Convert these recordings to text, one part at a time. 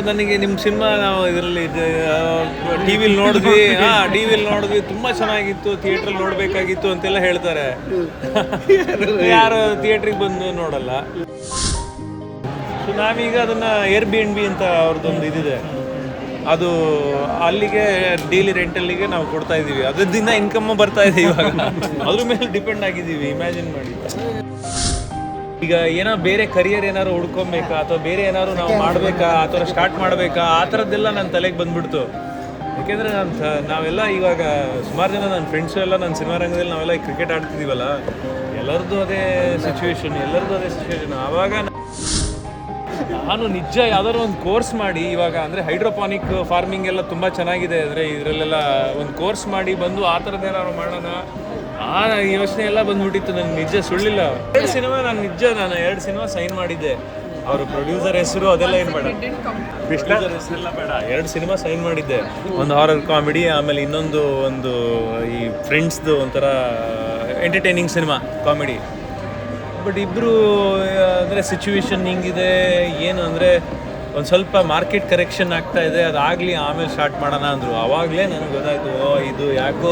ನನಗೆ ನಿಮ್ಮ ಸಿನಿಮಾ ನಾವು ಇದರಲ್ಲಿ ಟಿವಿಲಿ ನೋಡಿದ್ವಿ ತುಂಬಾ ಚೆನ್ನಾಗಿತ್ತು, ಥಿಯೇಟ್ರಲ್ಲಿ ನೋಡಬೇಕಾಗಿತ್ತು ಅಂತೆಲ್ಲ ಹೇಳ್ತಾರೆ. ಯಾರು ಥಿಯೇಟ್ರಿಗೆ ಬಂದು ನೋಡಲ್ಲ. ಸೊ ನಾವೀಗ ಅದನ್ನ Airbnb ಅಂತ ಅವ್ರದ್ದೊಂದು ಇದಿದೆ, ಅದು ಅಲ್ಲಿಗೆ ಡೈಲಿ ರೆಂಟಲ್ಲಿಗೆ ನಾವು ಕೊಡ್ತಾ ಇದ್ದೀವಿ. ಅದರಿಂದ ಇನ್ಕಮ್ ಬರ್ತಾ ಇದೆ. ಇವಾಗ ಅದ್ರ ಮೇಲೆ ಡಿಪೆಂಡ್ ಆಗಿದ್ದೀವಿ. ಇಮ್ಯಾಜಿನ್ ಮಾಡಿ, ಈಗ ಏನೋ ಬೇರೆ ಕರಿಯರ್ ಏನಾದ್ರು ಹುಡ್ಕೊಬೇಕಾ ಅಥವಾ ಬೇರೆ ಏನಾದ್ರು ನಾವು ಮಾಡಬೇಕಾ ಅಥವಾ ಸ್ಟಾರ್ಟ್ ಮಾಡಬೇಕಾ ಆ ಥರದ್ದೆಲ್ಲ ನನ್ನ ತಲೆಗೆ ಬಂದ್ಬಿಡ್ತು. ಯಾಕೆಂದರೆ ನಾವೆಲ್ಲ ಇವಾಗ ಸುಮಾರು ಜನ ನನ್ನ ಫ್ರೆಂಡ್ಸು ಎಲ್ಲ ನನ್ನ ಸಿನಿಮಾ ರಂಗದಲ್ಲಿ ನಾವೆಲ್ಲ ಕ್ರಿಕೆಟ್ ಆಡ್ತಿದ್ದೀವಲ್ಲ, ಎಲ್ಲರದ್ದು ಅದೇ ಸಿಚುವೇಶನ್. ಆವಾಗ ನಾನು ನಿಜ ಯಾವ್ದಾದ್ರು ಒಂದು ಕೋರ್ಸ್ ಮಾಡಿ, ಇವಾಗ ಅಂದರೆ ಹೈಡ್ರೋಪಾನಿಕ್ ಫಾರ್ಮಿಂಗ್ ಎಲ್ಲ ತುಂಬ ಚೆನ್ನಾಗಿದೆ, ಅಂದರೆ ಇದರಲ್ಲೆಲ್ಲ ಒಂದು ಕೋರ್ಸ್ ಮಾಡಿ ಬಂದು ಆ ಥರದ್ದೇನಾದ್ರು ಮಾಡೋಣ ಆ ಯೋಚನೆ ಎಲ್ಲ ಬಂದ್ಬಿಟ್ಟಿತ್ತು. ನನಗೆ ನಿಜ ಸುಳ್ಳಿಲ್ಲ. ನಾನು 2 ಸಿನಿಮಾ ಸೈನ್ ಮಾಡಿದ್ದೆ. ಅವರು ಪ್ರೊಡ್ಯೂಸರ್ ಹೆಸರು ಅದೆಲ್ಲ ಏನು ಬೇಡ, ಪ್ರೊಡ್ಯೂಸರ್ ಹೆಸರೆಲ್ಲ ಬೇಡ. 2 ಸಿನಿಮಾ ಸೈನ್ ಮಾಡಿದ್ದೆ. ಒಂದು ಹಾರರ್ ಕಾಮಿಡಿ, ಆಮೇಲೆ ಇನ್ನೊಂದು ಈ ಫ್ರೆಂಡ್ಸ್ದು ಒಂಥರ ಎಂಟರ್ಟೈನಿಂಗ್ ಸಿನಿಮಾ ಕಾಮಿಡಿ. ಬಟ್ ಇಬ್ಬರು ಅಂದರೆ ಸಿಚುವೇಶನ್ ಹಿಂಗಿದೆ, ಏನು ಅಂದರೆ ಒಂದು ಸ್ವಲ್ಪ ಮಾರ್ಕೆಟ್ ಕರೆಕ್ಷನ್ ಆಗ್ತಾ ಇದೆ, ಅದಾಗಲಿ ಆಮೇಲೆ ಸ್ಟಾರ್ಟ್ ಮಾಡೋಣ ಅಂದರು. ಆವಾಗಲೇ ನನಗೆ ಗೊತ್ತಾಯಿತು, ಇದು ಯಾಕೋ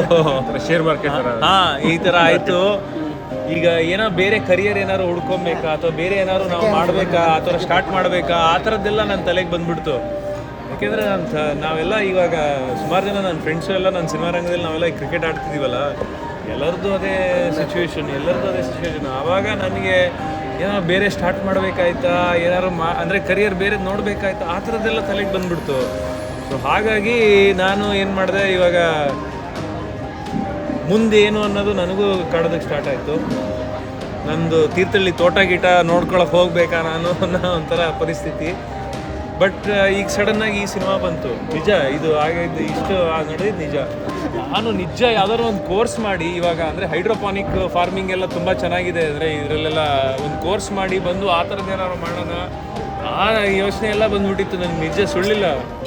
ಶೇರ್ ಮಾರ್ಕೆಟ್ ಈ ಥರ ಆಯಿತು. ಈಗ ಏನೋ ಬೇರೆ ಕರಿಯರ್ ಏನಾದ್ರು ಹುಡ್ಕೊಬೇಕಾ ಅಥವಾ ಬೇರೆ ಏನಾದ್ರು ನಾವು ಮಾಡಬೇಕಾ ಅಥವಾ ಸ್ಟಾರ್ಟ್ ಮಾಡಬೇಕಾ ಆ ಥರದ್ದೆಲ್ಲ ನನ್ನ ತಲೆಗೆ ಬಂದ್ಬಿಡ್ತು. ಯಾಕೆಂದರೆ ನಾವೆಲ್ಲ ಇವಾಗ ಸುಮಾರು ಜನ ನನ್ನ ಫ್ರೆಂಡ್ಸು ಎಲ್ಲ ನನ್ನ ಸಿನಿಮಾ ರಂಗದಲ್ಲಿ ನಾವೆಲ್ಲ ಕ್ರಿಕೆಟ್ ಆಡ್ತಿದ್ದೀವಲ್ಲ, ಎಲ್ಲರದ್ದು ಅದೇ ಸಿಚುವೇಶನ್. ಆವಾಗ ನನಗೆ ಏನೋ ಬೇರೆ ಸ್ಟಾರ್ಟ್ ಮಾಡಬೇಕಾಯ್ತಾ, ಏನಾದ್ರು ಅಂದರೆ ಕರಿಯರ್ ಬೇರೆ ನೋಡಬೇಕಾಯ್ತಾ ಆ ಥರದ್ದೆಲ್ಲ ತಲೆಗೆ ಬಂದ್ಬಿಡ್ತು. ಸೊ ಹಾಗಾಗಿ ನಾನು ಏನು ಮಾಡಿದೆ, ಇವಾಗ ಮುಂದೆ ಏನು ಅನ್ನೋದು ನನಗೂ ಕಾಡೋದಕ್ಕೆ ಸ್ಟಾರ್ಟ್ ಆಯಿತು. ನಂದು ತೀರ್ಥಹಳ್ಳಿ ತೋಟ ಗೀಟ ನೋಡ್ಕೊಳಕ್ಕೆ ಹೋಗ್ಬೇಕಾ ನಾನು ಅನ್ನೋ ಒಂಥರ ಪರಿಸ್ಥಿತಿ. ಬಟ್ ಈಗ ಸಡನ್ನಾಗಿ ಈ ಸಿನಿಮಾ ಬಂತು. ನಿಜ ಇದು ಆಗಿದ್ದು, ಇಷ್ಟು ನಡೆದಿದ್ದು ನಿಜ. ನಾನು ನಿಜ ಯಾವ್ದಾದ್ರು ಒಂದು ಕೋರ್ಸ್ ಮಾಡಿ, ಇವಾಗ ಅಂದರೆ ಹೈಡ್ರೋಪಾನಿಕ್ ಫಾರ್ಮಿಂಗ್ ಎಲ್ಲ ತುಂಬ ಚೆನ್ನಾಗಿದೆ, ಅಂದರೆ ಇದರಲ್ಲೆಲ್ಲ ಒಂದು ಕೋರ್ಸ್ ಮಾಡಿ ಬಂದು ಆ ಥರದ್ದೇನಾದ್ರು ಮಾಡೋಣ ಆ ಯೋಚನೆ ಎಲ್ಲ ಬಂದ್ಬಿಟ್ಟಿತ್ತು. ನನಗೆ ನಿಜ ಸುಳ್ಳಿಲ್ಲ.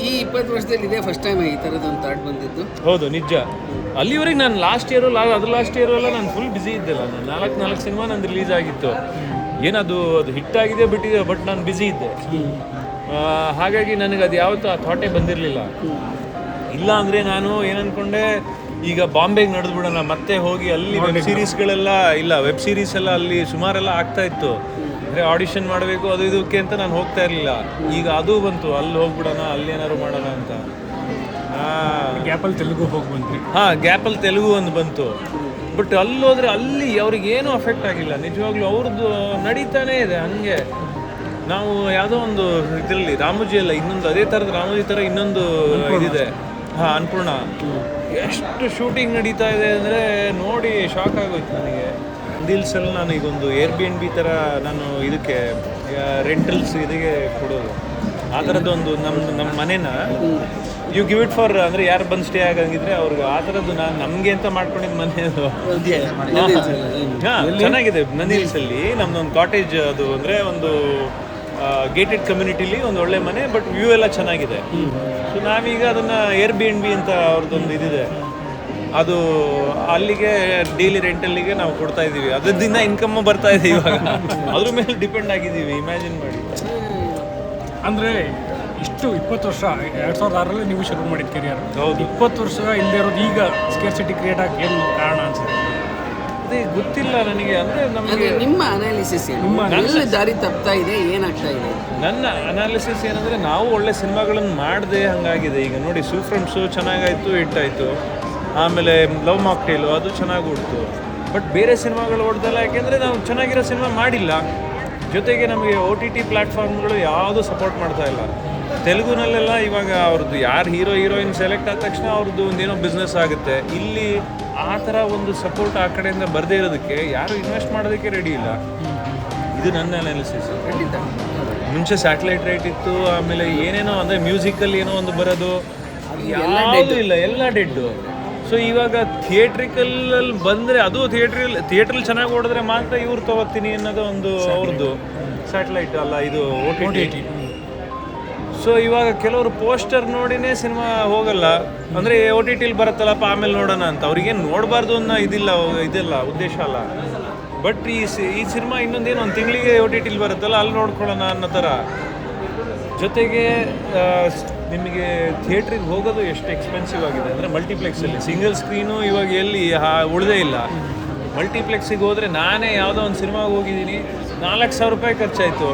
ಈ 20 ವರ್ಷದಲ್ಲಿ ಇದೇ ಫಸ್ಟ್ ಟೈಮ್ ಈ ಥರದೊಂದು ಥಾಟ್ ಬಂದಿದ್ದು. ಹೌದು ನಿಜ. ಅಲ್ಲಿವರೆಗೆ ನಾನು ಲಾಸ್ಟ್ ಇಯರು ಎಲ್ಲ ನಾನು ಫುಲ್ ಬ್ಯುಸಿ ಇದ್ದೆಲ್ಲ. ನಾನು 4 ಸಿನಿಮಾ ನಂದು ರಿಲೀಸ್ ಆಗಿತ್ತು. ಏನದು ಹಿಟ್ಟಾಗಿದೆ ಬಿಟ್ಟಿದೆ, ಬಟ್ ನಾನು ಬ್ಯುಸಿ ಇದ್ದೆ. ಹಾಗಾಗಿ ನನಗೆ ಅದು ಯಾವತ್ತೂ ಆ ಥಾಟೇ ಬಂದಿರಲಿಲ್ಲ. ಇಲ್ಲ ಅಂದರೆ ನಾನು ಏನಂದ್ಕೊಂಡೆ, ಈಗ ಬಾಂಬೆಗೆ ನಡೆದ್ಬಿಡೋಣ, ಮತ್ತೆ ಹೋಗಿ ಅಲ್ಲಿ ವೆಬ್ ಸೀರೀಸ್ ಎಲ್ಲ ಅಲ್ಲಿ ಸುಮಾರೆಲ್ಲ ಆಗ್ತಾ ಇತ್ತು. ಅಂದರೆ ಆಡಿಷನ್ ಮಾಡಬೇಕು ಅದು ಇದಕ್ಕೆ ಅಂತ ನಾನು ಹೋಗ್ತಾ ಇರಲಿಲ್ಲ. ಈಗ ಅದು ಬಂತು, ಅಲ್ಲಿ ಹೋಗ್ಬಿಡೋಣ, ಅಲ್ಲಿ ಏನಾದ್ರು ಮಾಡೋಣ ಅಂತ. ಗ್ಯಾಪಲ್ಲಿ ತೆಲುಗು ಹೋಗಿ ಬಂದ್ವಿ. ಗ್ಯಾಪಲ್ಲಿ ತೆಲುಗು ಒಂದು ಬಂತು. ಬಟ್ ಅಲ್ಲಿ ಹೋದರೆ ಅಲ್ಲಿ ಅವ್ರಿಗೇನು ಅಫೆಕ್ಟ್ ಆಗಿಲ್ಲ. ನಿಜವಾಗ್ಲೂ ಅವ್ರದ್ದು ನಡೀತಾನೇ ಇದೆ ಹಂಗೆ. ನಾವು ಯಾವುದೋ ಒಂದು ಇದರಲ್ಲಿ ರಾಮೋಜಿ ಅಲ್ಲ, ಇನ್ನೊಂದು ಅದೇ ಥರದ ರಾಮೋಜಿ ಥರ ಇನ್ನೊಂದು ಇದಿದೆ, ಅನ್ನಪೂರ್ಣ. ಎಷ್ಟು ಶೂಟಿಂಗ್ ನಡೀತಾ ಇದೆ ಅಂದರೆ ನೋಡಿ ಶಾಕ್ ಆಗೋಯ್ತು ನನಗೆ. ದಿಲ್ಸಲ್ಲಿ ನಾನು ಈಗೊಂದು Airbnb ಥರ ನಾನು ಇದಕ್ಕೆ ರೆಂಟಲ್ಸ್ ಇದಕ್ಕೆ ಕೊಡೋದು. ಆ ಥರದ್ದೊಂದು ನಮ್ಮ ಮನೇನ ಯು ಗಿವ್ ಇಟ್ ಫಾರ್, ಅಂದರೆ ಯಾರು ಬಂದು ಸ್ಟೇ ಆಗಂಗಿದ್ರೆ ಅವ್ರಿಗೆ ಆ ಥರದ್ದು ನಾನು ನಮಗೆ ಅಂತ ಮಾಡ್ಕೊಂಡಿದ್ದು ಮನೆ ಅದು. ಚೆನ್ನಾಗಿದೆ. ನಂದಿ ಹಿಲ್ಸಲ್ಲಿ ನಮ್ದೊಂದು ಕಾಟೇಜ್, ಅದು ಅಂದರೆ ಒಂದು ಗೇಟೆಡ್ ಕಮ್ಯುನಿಟಿಲಿ ಒಂದು ಒಳ್ಳೆ ಮನೆ, ಬಟ್ ವ್ಯೂ ಎಲ್ಲ ಚೆನ್ನಾಗಿದೆ. ಸೊ ನಾವೀಗ ಅದನ್ನು Airbnb ಅಂತ ಅವ್ರದ್ದೊಂದು ಇದಿದೆ, ಅದು ಅಲ್ಲಿಗೆ ಡೈಲಿ ರೆಂಟಲ್ಲಿಗೆ ನಾವು ಕೊಡ್ತಾ ಇದ್ದೀವಿ. ಅದರಿಂದ ಇನ್ಕಮ್ ಬರ್ತಾ ಇದೆ. ಇವಾಗ ಅದ್ರ ಮೇಲೆ ಡಿಪೆಂಡ್ ಆಗಿದ್ದೀವಿ. ಇಮ್ಯಾಜಿನ್ ಮಾಡಿ. ಅಂದರೆ ಇಷ್ಟು 20 ವರ್ಷ 2006ರಲ್ಲಿ ನೀವು ಶುರು ಮಾಡಿದ ಕೆರಿಯರ್. ಹೌದು. 20 ವರ್ಷ ಇಲ್ಲದೆ ಇರೋದು ಈಗ ಸ್ಕೇರ್ಸಿಟಿ ಕ್ರಿಯೇಟ್ ಆಗಿ ಏನು ಕಾರಣ ಅನ್ಸುತ್ತೆ? ಅದೇ ಗೊತ್ತಿಲ್ಲ ನನಗೆ. ಅಂದರೆ ನಮಗೆ ನಿಮ್ಮ ಅನಾಲಿಸಿಸ್ ಎಲ್ಲ ದಾರಿ ತಪ್ತಾ ಇದೆ, ಏನಾಗ್ತಾ ಇದೆ? ನನ್ನ ಅನಾಲಿಸಿಸ್ ಏನಂದರೆ, ನಾವು ಒಳ್ಳೆ ಸಿನಿಮಾಗಳನ್ನು ಮಾಡದೆ ಹಂಗಾಗಿದೆ. ಈಗ ನೋಡಿ, ಸೂಫ್ರಮ್ ಶೋ ಚೆನ್ನಾಗಾಯಿತು, ಹಿಟ್ಟಾಯಿತು. ಆಮೇಲೆ ಲವ್ ಮಾಕ್ಟೇಲು ಅದು ಚೆನ್ನಾಗಿ ಓಡ್ತು. ಬಟ್ ಬೇರೆ ಸಿನಿಮಾಗಳು ಓಡ್ದಲ್ಲ, ಯಾಕೆಂದರೆ ನಾವು ಚೆನ್ನಾಗಿರೋ ಸಿನಿಮಾ ಮಾಡಿಲ್ಲ. ಜೊತೆಗೆ ನಮಗೆ OTT ಪ್ಲ್ಯಾಟ್ಫಾರ್ಮ್ಗಳು ಯಾವುದೂ ಸಪೋರ್ಟ್ ಮಾಡ್ತಾ ಇಲ್ಲ. ತೆಲುಗುನಲ್ಲೆಲ್ಲ ಇವಾಗ ಅವ್ರದ್ದು ಯಾರು ಹೀರೋಯಿನ್ ಸೆಲೆಕ್ಟ್ ಆದ ತಕ್ಷಣ ಅವ್ರದ್ದು ಒಂದೇನೋ ಬಿಸ್ನೆಸ್ ಆಗುತ್ತೆ. ಇಲ್ಲಿ ಆ ಥರ ಒಂದು ಸಪೋರ್ಟ್ ಆ ಕಡೆಯಿಂದ ಬರದೇ ಇರೋದಕ್ಕೆ ಯಾರು ಇನ್ವೆಸ್ಟ್ ಮಾಡೋದಕ್ಕೆ ರೆಡಿ ಇಲ್ಲ. ಇದು ನನ್ನ ಅನಾಲಿಸಿಸ್. ಮುಂಚೆ ಸ್ಯಾಟಲೈಟ್ ರೇಟ್ ಇತ್ತು, ಆಮೇಲೆ ಏನೇನೋ ಅಂದರೆ ಮ್ಯೂಸಿಕಲ್ಲಿ ಏನೋ ಒಂದು ಬರೋದು, ಯಾವುದೂ ಇಲ್ಲ, ಎಲ್ಲ ಡೆಡ್ಡು. ಸೊ ಇವಾಗ ಥಿಯೇಟ್ರಿಕಲ್ಲಲ್ಲಿ ಬಂದರೆ, ಅದು ಥಿಯೇಟ್ರಲ್ಲಿ ಚೆನ್ನಾಗಿ ಓಡಿದ್ರೆ ಮಾತ್ರ ಇವ್ರು ತೊಗೋತೀನಿ ಅನ್ನೋದು ಒಂದು ಅವ್ರದ್ದು ಸ್ಯಾಟಲೈಟ್ ಅಲ್ಲ, ಇದು OTT. ಸೊ ಇವಾಗ ಕೆಲವರು ಪೋಸ್ಟರ್ ನೋಡಿನೇ ಸಿನಿಮಾ ಹೋಗಲ್ಲ. ಅಂದರೆ OTTಲಿ ಬರುತ್ತಲ್ಲಪ್ಪ ಆಮೇಲೆ ನೋಡೋಣ ಅಂತ. ಅವ್ರಿಗೇನು ನೋಡಬಾರ್ದು ಅನ್ನೋ ಇದೆಲ್ಲ ಉದ್ದೇಶ ಅಲ್ಲ. ಬಟ್ ಈ ಸಿನಿಮಾ ಇನ್ನೊಂದೇನು ಒಂದು ತಿಂಗಳಿಗೆ OTTಲಿ ಬರುತ್ತಲ್ಲ, ಅಲ್ಲಿ ನೋಡ್ಕೊಳ್ಳೋಣ ಅನ್ನೋ ಥರ. ಜೊತೆಗೆ ನಿಮಗೆ ಥಿಯೇಟ್ರಿಗೆ ಹೋಗೋದು ಎಷ್ಟು ಎಕ್ಸ್ಪೆನ್ಸಿವ್ ಆಗಿದೆ ಅಂದರೆ ಮಲ್ಟಿಪ್ಲೆಕ್ಸಲ್ಲಿ ಸಿಂಗಲ್ ಸ್ಕ್ರೀನು ಇವಾಗ ಎಲ್ಲಿ ಉಳಿದೇ ಇಲ್ಲ. ಮಲ್ಟಿಪ್ಲೆಕ್ಸಿಗೆ ಹೋದರೆ ನಾನೇ ಯಾವುದೋ ಒಂದು ಸಿನಿಮಾಗೆ ಹೋಗಿದ್ದೀನಿ, 4,000 ರೂಪಾಯಿ ಖರ್ಚಾಯಿತು.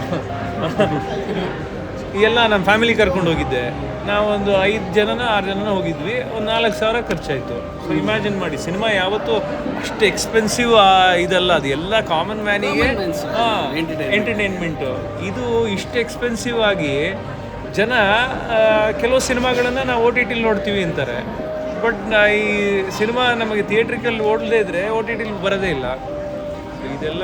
ಎಲ್ಲ ನಮ್ಮ ಫ್ಯಾಮಿಲಿ ಕರ್ಕೊಂಡು ಹೋಗಿದ್ದೆ, ನಾವೊಂದು 5 ಜನನ 6 ಜನನ ಹೋಗಿದ್ವಿ, ಒಂದು 4,000 ಖರ್ಚಾಯಿತು. ಸೊ ಇಮ್ಯಾಜಿನ್ ಮಾಡಿ, ಸಿನಿಮಾ ಯಾವತ್ತೂ ಅಷ್ಟು ಎಕ್ಸ್ಪೆನ್ಸಿವ್ ಇದಲ್ಲ, ಅದು ಎಲ್ಲ ಕಾಮನ್ ಮ್ಯಾನಿಗೆ ಎಂಟರ್ಟೈನ್ಮೆಂಟು. ಇದು ಇಷ್ಟು ಎಕ್ಸ್ಪೆನ್ಸಿವ್ ಆಗಿ ಜನ ಕೆಲವು ಸಿನಿಮಾಗಳನ್ನು ನಾವು OTTಲಿ ನೋಡ್ತೀವಿ ಅಂತಾರೆ, ಬಟ್ ಈ ಸಿನಿಮಾ ನಮಗೆ ಥಿಯೇಟ್ರಿಕಲ್ಲಿ ಓಡದೇ ಇದ್ದರೆ OTTಲಿ ಬರೋದೇ ಇಲ್ಲ. ಇದೆಲ್ಲ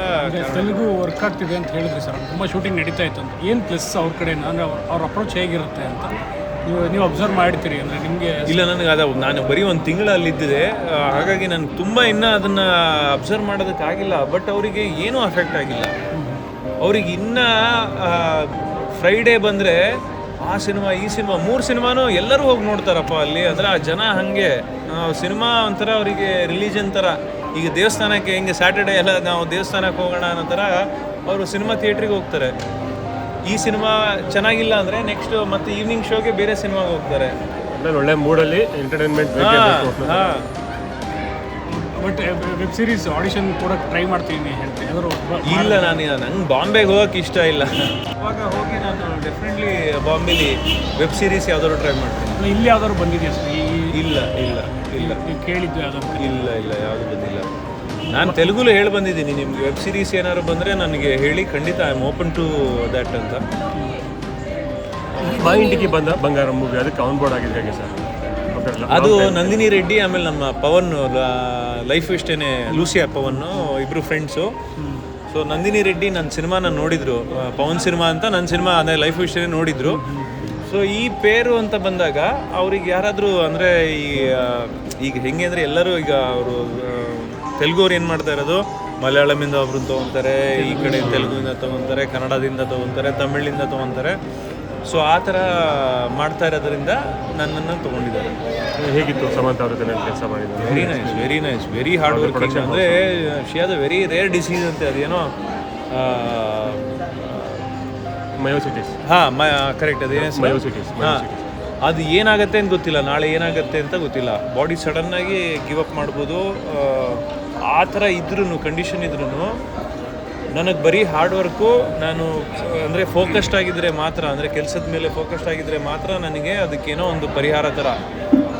ತೆಲುಗು ವರ್ಕ್ ಆಗ್ತಿದೆ ಅಂತ ಹೇಳಿದ್ರಿ ಸರ್, ತುಂಬ ಶೂಟಿಂಗ್ ನಡೀತಾ ಇತ್ತು ಅಂತ. ಏನು ಪ್ಲಸ್ ಅವ್ರ ಕಡೆಯಿಂದ ಅಂದರೆ ಅವ್ರ ಅಪ್ರೋಚ್ ಹೇಗಿರುತ್ತೆ ಅಂತ ನೀವು ಅಬ್ಸರ್ವ್ ಮಾಡ್ತೀರಿ ಅಂದರೆ ನಿಮಗೆ? ಇಲ್ಲ, ನನಗೆ ನಾನು ಬರೀ ಒಂದು ತಿಂಗಳು ಅಲ್ಲಿದ್ದಿದೆ, ಹಾಗಾಗಿ ನನಗೆ ತುಂಬ ಇನ್ನೂ ಅದನ್ನು ಅಬ್ಸರ್ವ್ ಮಾಡೋದಕ್ಕಾಗಿಲ್ಲ. ಬಟ್ ಅವರಿಗೆ ಏನೂ ಅಫೆಕ್ಟ್ ಆಗಿಲ್ಲ. ಅವ್ರಿಗೆ ಇನ್ನೂ ಫ್ರೈಡೇ ಬಂದರೆ ಆ ಸಿನಿಮಾ ಈ ಸಿನಿಮಾ 3 ಸಿನಿಮಾನೂ ಎಲ್ಲರೂ ಹೋಗಿ ನೋಡ್ತಾರಪ್ಪ ಅಲ್ಲಿ. ಅಂದರೆ ಆ ಜನ ಹಾಗೆ ಸಿನಿಮಾ ಒಂಥರ ಅವರಿಗೆ ರಿಲಿಜನ್ ಥರ. ಈಗ ದೇವಸ್ಥಾನಕ್ಕೆ ಹೆಂಗೆ ಸ್ಯಾಟರ್ಡೇ ಎಲ್ಲ ನಾವು ದೇವಸ್ಥಾನಕ್ಕೆ ಹೋಗೋಣ ಅನ್ನೋ ಥರ ಅವರು ಸಿನಿಮಾ ಥಿಯೇಟ್ರಿಗೆ ಹೋಗ್ತಾರೆ. ಈ ಸಿನಿಮಾ ಚೆನ್ನಾಗಿಲ್ಲ ಅಂದರೆ ನೆಕ್ಸ್ಟ್ ಮತ್ತೆ ಈವ್ನಿಂಗ್ ಶೋಗೆ ಬೇರೆ ಸಿನಿಮಾಗೆ ಹೋಗ್ತಾರೆ. ಒಳ್ಳೆ ಮೂಡಲ್ಲಿ ಎಂಟರ್ಟೈನ್ಮೆಂಟ್. ಹಾಂ, ಬಟ್ ವೆಬ್ ಸೀರೀಸ್ ಆಡಿಷನ್ ಕೂಡ ಟ್ರೈ ಮಾಡ್ತೀನಿ ಹೇಳ್ತೀನಿ. ಇಲ್ಲ, ನಂಗೆ ಬಾಂಬೆಗೆ ಹೋಗೋಕೆ ಇಷ್ಟ ಇಲ್ಲ. ಅವಾಗ ಹೋಗಿ ನಾನು ಡೆಫಿನೆಟ್ಲಿ ಬಾಂಬೆಲಿ ವೆಬ್ ಸೀರೀಸ್ ಯಾವ್ದಾದ್ರು ಟ್ರೈ ಮಾಡ್ತೀನಿ. ಇಲ್ಲಿ ಯಾವ್ದಾದ್ರು ಬಂದಿದೆಯಾ ಸರ್? ಇಲ್ಲ ಇಲ್ಲ ಇಲ್ಲ, ನೀವು ಕೇಳಿದ್ದು ಯಾವ್ದಾದ್ರು? ಇಲ್ಲ ಇಲ್ಲ, ಯಾವುದು ಬಂದಿಲ್ಲ. ನಾನು ತೆಲುಗುಲು ಹೇಳಿ ಬಂದಿದ್ದೀನಿ, ನಿಮ್ಗೆ ವೆಬ್ ಸೀರೀಸ್ ಏನಾದ್ರು ಬಂದರೆ ನನಗೆ ಹೇಳಿ, ಖಂಡಿತ I am open to that ಅಂತ. ಮಾ ಇಂಟಿಗೆ ಬಂಗಾರ ಮೂವಿ ಅದಕ್ಕೆ ಆನ್ ಬೋರ್ಡ್ ಆಗಿದೆ ಹೇಗೆ ಸರ್? ಅದು ನಂದಿನಿ ರೆಡ್ಡಿ, ಆಮೇಲೆ ನಮ್ಮ ಪವನ್, ಲೈಫ್ ಇಷ್ಟೇನೆ ಲೂಸಿಯಾ ಪವನ್, ಇಬ್ಬರು ಫ್ರೆಂಡ್ಸು. ಸೊ ನಂದಿನಿ ರೆಡ್ಡಿ ನನ್ನ ಸಿನಿಮಾನ ನೋಡಿದರು, ಪವನ್ ಸಿನಿಮಾ ಅಂತ ನನ್ನ ಸಿನಿಮಾ ಅದೇ ಲೈಫ್ ಇಷ್ಟೇನೆ ನೋಡಿದರು. ಸೊ ಈ ಪೇರು ಅಂತ ಬಂದಾಗ ಅವ್ರಿಗೆ ಯಾರಾದರೂ ಅಂದರೆ ಈಗ ಹೆಂಗೆ ಅಂದರೆ ಎಲ್ಲರೂ ಈಗ ಅವರು ತೆಲುಗುವ್ರು ಏನು ಮಾಡ್ತಾ ಇರೋದು, ಮಲಯಾಳಮಿಂದ ಒಬ್ರನ್ನ ತೊಗೊತಾರೆ, ಈ ಕಡೆ ತೆಲುಗುವಿಂದ ತೊಗೊತಾರೆ, ಕನ್ನಡದಿಂದ ತೊಗೊತಾರೆ, ತಮಿಳಿಂದ ತೊಗೊತಾರೆ. ಸೊ ಆ ಥರ ಮಾಡ್ತಾ ಇರೋದ್ರಿಂದ ನನ್ನನ್ನು ತೊಗೊಂಡಿದ್ದಾರೆ. ಹೇಗಿತ್ತು ಸಮಂತ ಅವ್ರ ಜೊತೆ ಕೆಲಸ ಮಾಡಿದ್ದು? Very nice, very hard working. ಅಂದರೆ she has a very rare disease ಅಂತೆ, ಅದೇನೋ ಮಯೋಸಿಟಿಸ್. ಹಾಂ, ಕರೆಕ್ಟ್, ಅದೇನೇ ಮಯೋಸಿಟಿಸ್. ಹಾಂ, ಅದು ಏನಾಗುತ್ತೆ ಅಂತ ಗೊತ್ತಿಲ್ಲ, ನಾಳೆ ಏನಾಗುತ್ತೆ ಅಂತ ಗೊತ್ತಿಲ್ಲ. ಬಾಡಿ ಸಡನ್ನಾಗಿ ಗಿವ್ ಅಪ್ ಮಾಡ್ಬೋದು. ಆ ಥರ ಇದ್ರೂ, ಕಂಡೀಷನ್ ಇದ್ರೂ ನನಗೆ ಬರೀ ಹಾರ್ಡ್ ವರ್ಕು, ನಾನು ಅಂದರೆ ಫೋಕಸ್ಡ್ ಆಗಿದ್ದರೆ ಮಾತ್ರ, ಅಂದರೆ ಕೆಲಸದ ಮೇಲೆ ಫೋಕಸ್ಡ್ ಆಗಿದ್ದರೆ ಮಾತ್ರ ನನಗೆ ಅದಕ್ಕೇನೋ ಒಂದು ಪರಿಹಾರ ಥರ.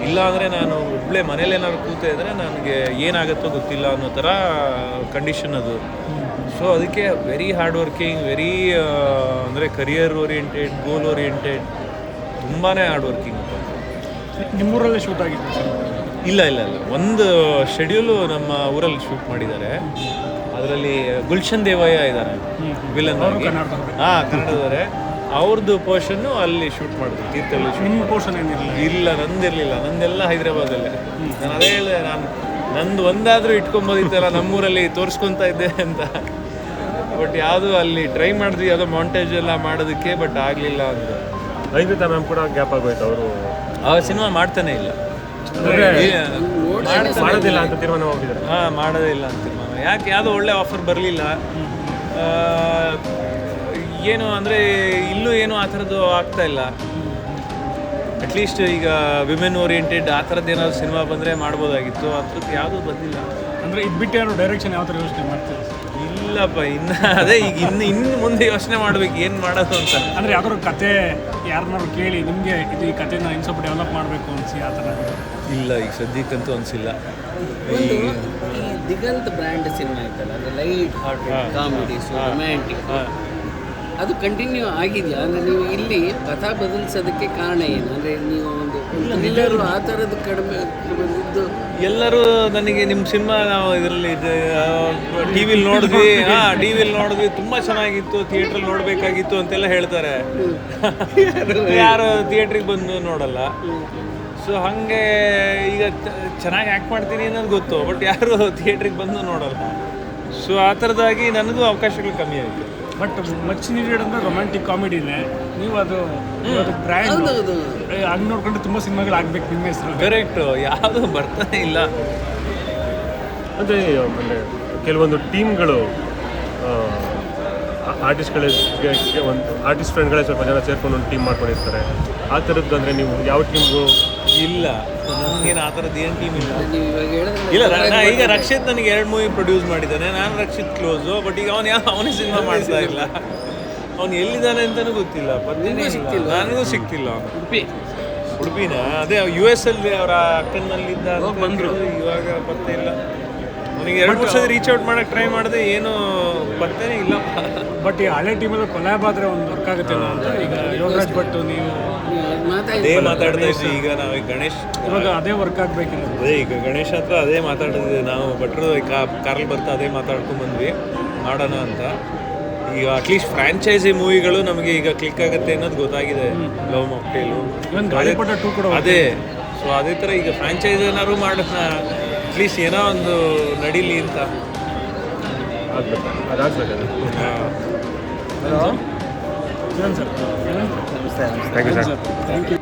ಇಲ್ಲ ಅಂದರೆ ನಾನು ಒಬ್ಬಳೇ ಮನೇಲಿ ಏನಾದ್ರು ಕೂತೆ ಇದ್ದರೆ ನನಗೆ ಏನಾಗುತ್ತೋ ಗೊತ್ತಿಲ್ಲ ಅನ್ನೋ ಥರ ಕಂಡೀಷನ್ ಅದು. ಸೊ ಅದಕ್ಕೆ ವೆರಿ ಹಾರ್ಡ್ ವರ್ಕಿಂಗ್, ವೆರಿ ಅಂದರೆ ಕರಿಯರ್ ಓರಿಯೆಂಟೆಡ್, ಗೋಲ್ ಓರಿಯೆಂಟೆಡ್, ತುಂಬಾ ಹಾರ್ಡ್ ವರ್ಕಿಂಗ್. ನಿಮ್ಮೂರಲ್ಲೇ ಶೂಟ್ ಆಗಿತ್ತು ಸರ್? ಇಲ್ಲ ಇಲ್ಲ ಇಲ್ಲ, ಒಂದು ಶೆಡ್ಯೂಲು ನಮ್ಮ ಊರಲ್ಲಿ ಶೂಟ್ ಮಾಡಿದ್ದಾರೆ. ಅದರಲ್ಲಿ ಗುಲ್ಶನ್ ದೇವಯ್ಯ ಇದ್ದಾರೆ ವಿಲನ್ ಆಗಿ. ಹಾಂ, ಕನ್ನಡದವರೇ. ಅವ್ರದ್ದು ಪೋರ್ಷನ್ನು ಅಲ್ಲಿ ಶೂಟ್ ಮಾಡಿದ್ರು, ತೀರ್ಥಹಳ್ಳಿ ಶೂಟ್. ನಿಮ್ಮ ಪೋರ್ಷನ್ ಏನಿರಲಿಲ್ಲ? ಇಲ್ಲ, ನಂದಿರಲಿಲ್ಲ, ನಂದೆಲ್ಲ ಹೈದರಾಬಾದಲ್ಲೇ. ನಾನು ಅದೇ ಹೇಳಿದೆ, ನಂದು ಒಂದಾದರೂ ಇಟ್ಕೊಂಬೋದಿತ್ತಲ್ಲ ನಮ್ಮೂರಲ್ಲಿ ತೋರಿಸ್ಕೊತಾ ಇದ್ದೆ ಅಂತ. ಬಟ್ ಯಾವುದು ಅಲ್ಲಿ ಟ್ರೈ ಮಾಡಿದ್ವಿ, ಯಾವುದೋ ಮಾಂಟೇಜ್ ಎಲ್ಲ ಮಾಡೋದಕ್ಕೆ, ಬಟ್ ಆಗಲಿಲ್ಲ ಅಂತ. ಐಂದ್ರಿತಾ ಮ್ಯಾಮ್ ಕೂಡ ಗ್ಯಾಪ್ ಆಗೋಯ್ತು, ಅವರು ಆ ಸಿನಿಮಾ ಮಾಡ್ತಾನೆ ಇಲ್ಲ, ಮಾಡೋದಿಲ್ಲ ಅಂತ ತೀರ್ಮಾನ ಹೋಗಿದ್ದಾರೆ. ಹಾಂ, ಮಾಡೋದೇ ಇಲ್ಲ ಅಂತ ತೀರ್ಮಾನ. ಯಾಕೆ? ಯಾವುದೋ ಒಳ್ಳೆ ಆಫರ್ ಬರಲಿಲ್ಲ. ಏನು ಅಂದರೆ ಇಲ್ಲೂ ಏನೂ ಆ ಥರದ್ದು ಆಗ್ತಾ ಇಲ್ಲ. ಅಟ್ಲೀಸ್ಟ್ ಈಗ ವಿಮೆನ್ ಓರಿಯೆಂಟೆಡ್ ಆ ಥರದ್ದು ಏನಾದ್ರು ಸಿನಿಮಾ ಬಂದರೆ ಮಾಡ್ಬೋದಾಗಿತ್ತು, ಆ ಥರದ್ದು ಯಾವುದೂ ಬಂದಿಲ್ಲ. ಅಂದರೆ ಇದು ಬಿಟ್ಟು ಯಾರು ಡೈರೆಕ್ಷನ್ ಯಾವ ಥರ ಯೋಚನೆ ಮಾಡ್ತೀವಿ? ಇಲ್ಲಪ್ಪ, ಇನ್ನು ಅದೇ ಈಗ ಇನ್ನು ಮುಂದೆ ಯೋಚನೆ ಮಾಡ್ಬೇಕು ಏನು ಮಾಡೋದು ಅಂತ. ಅಂದರೆ ಯಾವ್ದಾದ್ರು ಕತೆ ಯಾರನ್ನಾರು ಕೇಳಿ ನಿಮಗೆ ಇದು ಈ ಕಥೆನ ಇನ್ನು ಸ್ವಲ್ಪ ಡೆವಲಪ್ ಮಾಡಬೇಕು ಅನಿಸಿ ಆ ಥರ? ಇಲ್ಲ, ಈಗ ಸದ್ಯಕ್ಕಂತೂ ಅನಿಸಿಲ್ಲ. ಒಂದು ಈ ದಿಗಂತ್ ಬ್ರ್ಯಾಂಡ್ ಸಿನಿಮಾ ಇತ್ತಲ್ಲ, ಅಂದರೆ ಲೈಟ್ ಹಾರ್ಟೆಡ್ ಕಾಮಿಡೀಸ್, ರೊಮ್ಯಾಂಟಿಕ್, ಅದು ಕಂಟಿನ್ಯೂ ಆಗಿದೆಯಾ? ಅಂದರೆ ನೀವು ಇಲ್ಲಿ ಪಥ ಬದಲಿಸೋದಕ್ಕೆ ಕಾರಣ ಏನು? ಅಂದರೆ ನೀವು ಒಂದು ಎಲ್ಲರೂ ಆ ಥರದ್ದು ಕಡಿಮೆ ಇದ್ದು ಎಲ್ಲರೂ ನನಗೆ ನಿಮ್ಮ ಸಿನಿಮಾ ನಾವು ಇದರಲ್ಲಿ ಟಿ ವಿಲಿ ನೋಡಿದ್ವಿ, ನೋಡಿದ್ವಿ, ತುಂಬ ಚೆನ್ನಾಗಿತ್ತು, ಥಿಯೇಟ್ರಲ್ಲಿ ನೋಡಬೇಕಾಗಿತ್ತು ಅಂತೆಲ್ಲ ಹೇಳ್ತಾರೆ. ಯಾರು ಥಿಯೇಟ್ರಿಗೆ ಬಂದು ನೋಡಲ್ಲ. ಸೊ ಹಾಗೆ ಈಗ ಚೆನ್ನಾಗಿ ಆ್ಯಕ್ಟ್ ಮಾಡ್ತೀನಿ ಅನ್ನೋದು ಗೊತ್ತು, ಬಟ್ ಯಾರು ಥಿಯೇಟ್ರಿಗೆ ಬಂದು ನೋಡಲ್ಲ. ಸೊ ಆ ಥರದಾಗಿ ನನಗೂ ಅವಕಾಶಗಳು ಕಮ್ಮಿ ಆಯಿತು. ಬಟ್ ಮಚ್ ನೀಡೆಡ್ ಅಂದರೆ ರೊಮ್ಯಾಂಟಿಕ್ ಕಾಮಿಡಿನೇ. ನೀವು ಅದು ಬ್ರ್ಯಾಂಡ್ ಹಂಗೆ ನೋಡ್ಕೊಂಡು ತುಂಬ ಸಿನಿಮಾಗಳು ಆಗ್ಬೇಕು ನಿಮ್ಮ ಹೆಸರು. ಕರೆಕ್ಟು, ಯಾವುದು ಬರ್ತಾನೆ ಇಲ್ಲ. ಅಂದರೆ ಕೆಲವೊಂದು ಟೀಮ್ಗಳು ಆರ್ಟಿಸ್ಟ್ಗಳಿಗೆ ಒಂದು ಆರ್ಟಿಸ್ಟ್ ಫ್ರೆಂಡ್ಗಳೇ ಸ್ವಲ್ಪ ಜನ ಸೇರ್ಕೊಂಡು ಒಂದು ಟೀಮ್ ಮಾಡ್ಕೊಂಡಿರ್ತಾರೆ ಆ ಥರದ್ದು ಅಂದರೆ ನೀವು ಯಾವ ಟೀಮ್ಗೂ ಇಲ್ಲ ನನಗೇನು ಆ ಥರದ್ದು ಏನು ಟೀಮ್ ಇಲ್ಲ. ನೀವು ಇವಾಗ ಹೇಳಿದ್ರೆ ಇಲ್ಲ ಈಗ ರಕ್ಷಿತ್ ನನಗೆ 2 ಮೂವಿ ಪ್ರೊಡ್ಯೂಸ್ ಮಾಡಿದ್ದಾನೆ, ನಾನು ರಕ್ಷಿತ್ ಕ್ಲೋಸು. ಬಟ್ ಈಗ ಅವನೇ ಸಿನಿಮಾ ಮಾಡ್ತಾ ಇಲ್ಲ, ಅವ್ನು ಎಲ್ಲಿದ್ದಾನೆ ಅಂತಲೂ ಗೊತ್ತಿಲ್ಲ, ಪತ್ತೆನೇ ಇಲ್ಲ, ನನಗೂ ಸಿಗ್ತಿಲ್ಲ ಅವನು. ಉಡುಪಿನ ಅದೇ US ಅಲ್ಲಿ ಅವರ ಅಕ್ಕನಲ್ಲಿದ್ದ ಅಂತ ಬಂದರು, ಇವಾಗ ಪತ್ತೆ ಇಲ್ಲ. ಅವನಿಗೆ 2-3 ಸಲ ರೀಚ್ ಔಟ್ ಮಾಡೋಕ್ಕೆ ಟ್ರೈ ಮಾಡಿದೆ, ಏನು ಪತ್ತೆನೇ ಇಲ್ಲ. ಬಟ್ ಈ ಹಳೆ ಟೀಮಲ್ಲಿ ಕೊಲ್ಯಾಬ್ ಆದರೆ ಒಂದು ವರ್ಕ್ ಆಗುತ್ತೆ ಅಂತ ಈಗ ಯೋಗರಾಜ್ ಭಟ್ ನೀವು ಅದೇ ಮಾತಾಡ್ತಾ ಇದ್ವಿ. ಈಗ ನಾವು ಗಣೇಶ್ ಇವಾಗ ಅದೇ ವರ್ಕ್ ಆಗಬೇಕಿಲ್ಲ. ಅದೇ ಈಗ ಗಣೇಶ್ ಹತ್ರ ಅದೇ ಮಾತಾಡಿದ್ವಿ ನಾವು, ಭಟ್ರು ಕಾರಲ್ಲಿ ಬರ್ತಾ ಅದೇ ಮಾತಾಡ್ಕೊಂಡು ಬಂದ್ವಿ ಮಾಡೋಣ ಅಂತ. ಈಗ ಅಟ್ಲೀಸ್ಟ್ ಫ್ರಾಂಚೈಸಿ ಮೂವಿಗಳು ನಮಗೆ ಈಗ ಕ್ಲಿಕ್ ಆಗುತ್ತೆ ಅನ್ನೋದು ಗೊತ್ತಾಗಿದೆ. ಲವ್ ಮಾಕ್ಟೇಲು, ಗಾಳಿಪಟ 2 ಕೂಡ ಅದೇ. ಸೊ ಅದೇ ಥರ ಈಗ ಫ್ರಾಂಚೈಸ್ ಏನಾದ್ರು ಮಾಡೋಣ, ಅಟ್ಲೀಸ್ಟ್ ಏನೋ ಒಂದು ನಡೀಲಿ ಅಂತ. ಆಗಬೇಕು, ಅದಾಗಬೇಕದು. Sir thank you sir. Thank you.